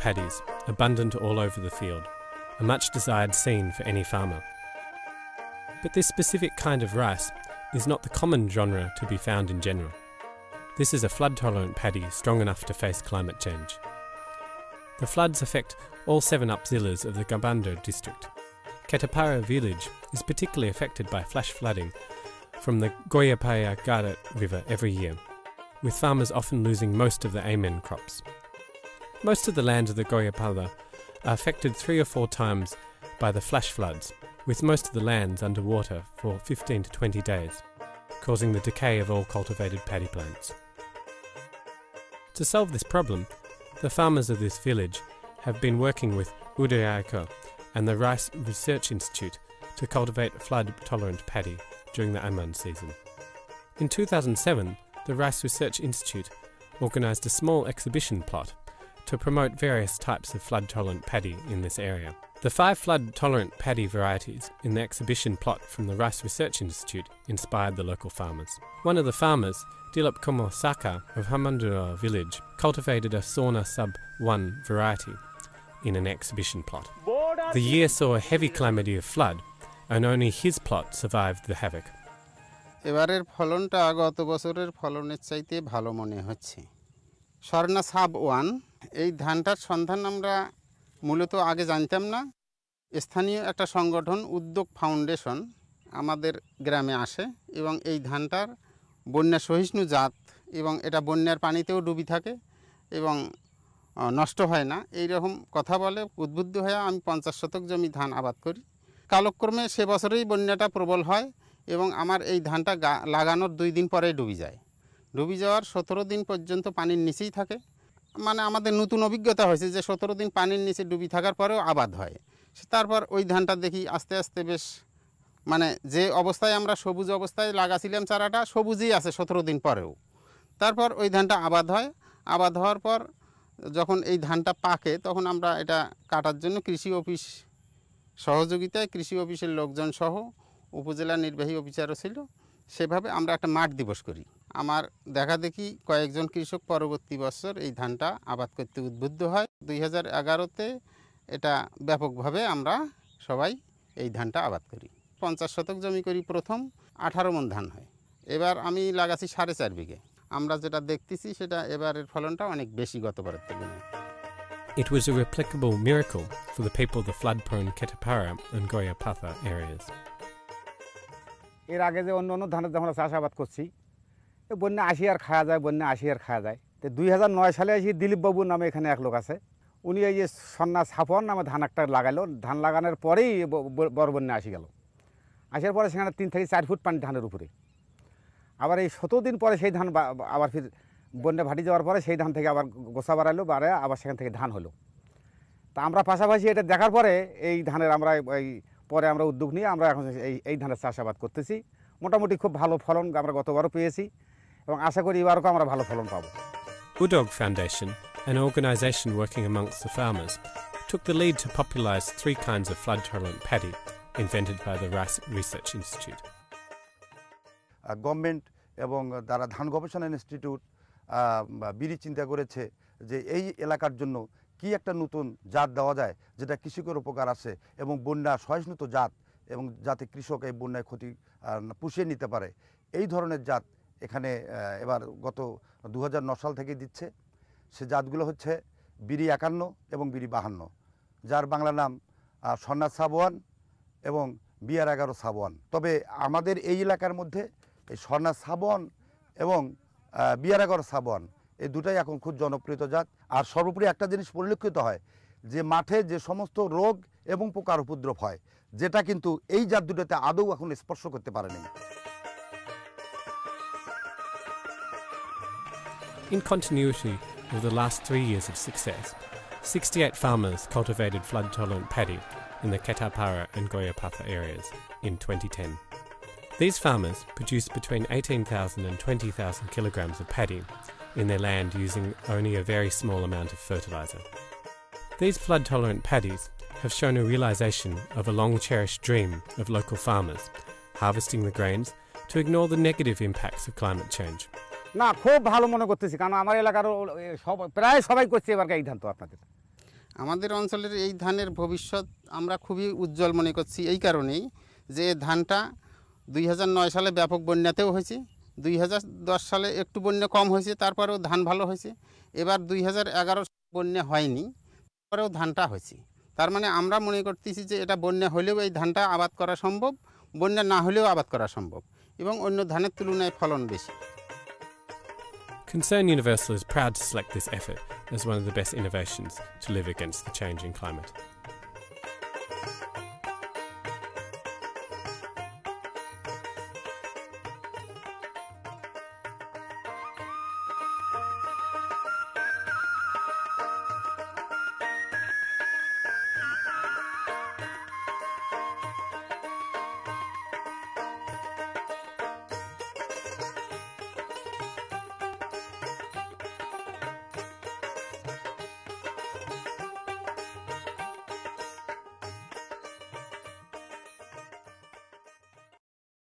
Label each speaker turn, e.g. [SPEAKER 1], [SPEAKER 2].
[SPEAKER 1] Paddies, abundant all over the field, a much desired scene for any farmer. But this specific kind of rice is not the common genre to be found in general. This is a flood-tolerant paddy strong enough to face climate change. The floods affect all 7 upzillas of the Gambando district. Ketapara village is particularly affected by flash flooding from the Goyapaya Garat River every year, with farmers often losing most of the amen crops. Most of the lands of the Goyapala are affected 3 or 4 times by the flash floods, with most of the lands underwater for 15 to 20 days, causing the decay of all cultivated paddy plants. To solve this problem, the farmers of this village have been working with Udayaka and the Rice Research Institute to cultivate flood-tolerant paddy during the Aman season. In 2007, the Rice Research Institute organised a small exhibition plot to promote various types of flood-tolerant paddy in this area. The 5 flood-tolerant paddy varieties in the exhibition plot from the Rice Research Institute inspired the local farmers. One of the farmers, Dilip Kumar Saka of Hamandura village, cultivated a Sauna Sub 1 variety in an exhibition plot. The year saw a heavy calamity of flood, and only his plot survived the havoc.
[SPEAKER 2] এবারের ফলনটা গত বছরের ফলনের চাইতে ভালো মনে হচ্ছে। Swarna sub 1 এই ধানটার সন্ধান আমরা মূলত আগে জানতাম না। স্থানীয় একটা সংগঠন উদ্যোগ ফাউন্ডেশন আমাদের গ্রামে আসে এবং এই ধানটার বন্যা সহিষ্ণু জাত এবং এটা বন্যার পানিতেও ডুবি থাকে এবং নষ্ট হয় না এই রকম কথা বলে উদ্বুদ্ধ হয়ে আমি 50 শতক জমি ধান আবাদ করি। কালক্রমে সে বছরেই বন্যাটা প্রবল হয় এবং আমার এই ধানটা লাগানোর 2 দিন পরেই ডুবি যায়। ডুবি যাওয়ার 17 দিন পর্যন্ত পানির নিচেই থাকে। মানে আমাদের নতুন অভিজ্ঞতা হয়েছে যে 17 দিন পানির নিচে ডুবি থাকার পরেও আবাদ হয়। তারপর ওই ধানটা দেখি আস্তে আস্তে বেশ মানে যে অবস্থায় আমরা সবুজ অবস্থায় লাগাছিলাম চারাটা সবুজই আছে 17 দিন পরেও। তারপর ওই ধানটা আবাদ হয়। আবাদ হওয়ার পর যখন এই ধানটা পাকে তখন আমরা এটা কাটার জন্য কৃষি অফিস সহযোগিতায় কৃষি অফিসের লোকজন সহ উপজেলা নির্বাহী অফিসারও ছিল সেভাবে আমরা একটা মাঠ দিবস করি। আমার দেখা দেখি কয়েকজন কৃষক পরবর্তী বছর এই ধানটা আবাদ করতে উদ্বুদ্ধ হয়। 2011-তে এটা ব্যাপকভাবে আমরা সবাই এই ধানটা আবাদ করি। 50 শতক জমি করি প্রথম 18 মণ ধান হয়। এবার আমি লাগাছি 4.5 বিঘে। আমরা যেটা দেখতেছি সেটা এবারের ফলনটা অনেক বেশি গতবারের তুলনায়।
[SPEAKER 1] It was a replicable miracle for the people of the flood-prone Ketapara and Goyapatha areas.
[SPEAKER 3] এর আগে যে অন্য ধানের যখন চাষাবাদ করছি বন্যা আসি আর খাওয়া যায় বন্যা আসি আর খাওয়া যায়। তো 2009 সালে এসে দিলীপ বাবুর নামে এখানে এক লোক আছে উনি এই যে সন্না ছাপন নামে ধান একটা লাগাইলো। ধান লাগানোর পরেই বড় বন্যা আসি গেল। আসার পরে সেখানে 3 থেকে 4 ফুট পানি ধানের উপরে। আবার এই 17 দিন পরে সেই ধান আবার ফির বন্যা ভাটি যাওয়ার পরে সেই ধান থেকে আবার গোছা বাড়াইলো বাড়ায় আবার সেখান থেকে ধান হলো। তা আমরা পাশাপাশি এটা দেখার পরে এই ধানের আমরা এই পরে আমরা উদ্যোগ নিয়ে আমরা এখন এই ধানের চাষাবাদ করতেছি। মোটামুটি খুব ভালো ফলন আমরা গতবারও পেয়েছি এবং আশা করি এবারও আমরা ভালো ফলন পাবো।
[SPEAKER 1] Udog Foundation, an organisation working amongst the farmers, took the lead to popularise 3 kinds of flood-tolerant paddy invented by the Rice Research Institute.
[SPEAKER 4] Government এবং তারা ধান গবেষণা ইনস্টিটিউট বিড়ি চিন্তা করেছে যে এই এলাকার জন্য কি একটা নতুন জাত দেওয়া যায় যেটা কৃষকের উপকার আসে এবং বন্যা সহিষ্ণুত জাত এবং যাতে কৃষক এই বন্যায় ক্ষতি পুষিয়ে নিতে পারে এই ধরনের জাত এখানে এবার গত 2009 সাল থেকে দিচ্ছে। সে জাতগুলো হচ্ছে বিড়ি 51 এবং বিড়ি 52, যার বাংলা নাম স্বর্ণা সাব 1 এবং বিআর 11 সাব 1। তবে আমাদের এই এলাকার মধ্যে এই স্বর্ণা সাব 1 এবং বিআর 11 সাব 1 এই দুটাই এখন খুব জনপ্রিয় জাত। আর সর্বোপরি একটা জিনিস পরিলক্ষিত হয় যে মাঠে যে সমস্ত রোগ এবং পোকার উপদ্রব হয় যেটা কিন্তু এই জাত দুটোতে আদৌ এখন স্পর্শ করতে পারেনি।
[SPEAKER 1] In continuity with the last 3 years of success, 68 farmers cultivated flood-tolerant paddy in the Ketapara and Goyapatha areas in 2010. These farmers produced between 18,000 and 20,000 kilograms of paddy in their land using only a very small amount of fertiliser. These flood-tolerant paddies have shown a realisation of a long-cherished dream of local farmers, harvesting the grains to ignore the negative impacts of climate change
[SPEAKER 3] না, খুব ভালো মনে করতেছি, কারণ আমার এলাকার প্রায় সবাই করছে এবার এই ধান। তো আপনাদের
[SPEAKER 2] আমাদের অঞ্চলের এই ধানের ভবিষ্যৎ আমরা খুবই উজ্জ্বল মনে করছি এই কারণেই যে ধানটা 2009 সালে ব্যাপক বন্যাতেও হয়েছে, 2010 সালে একটু বন্যা কম হয়েছে, তারপরেও ধান ভালো হয়েছে। এবার 2011 বন্যা হয়নি, তারপরেও ধানটা হয়েছে। তার মানে আমরা মনে করতেছি যে এটা বন্যা হলেও এই ধানটা আবাদ করা সম্ভব, বন্যা না হলেও আবাদ করা সম্ভব, এবং অন্য ধানের তুলনায় ফলন বেশি।
[SPEAKER 1] Concern Universal is proud to select this effort as one of the best innovations to live against the changing climate.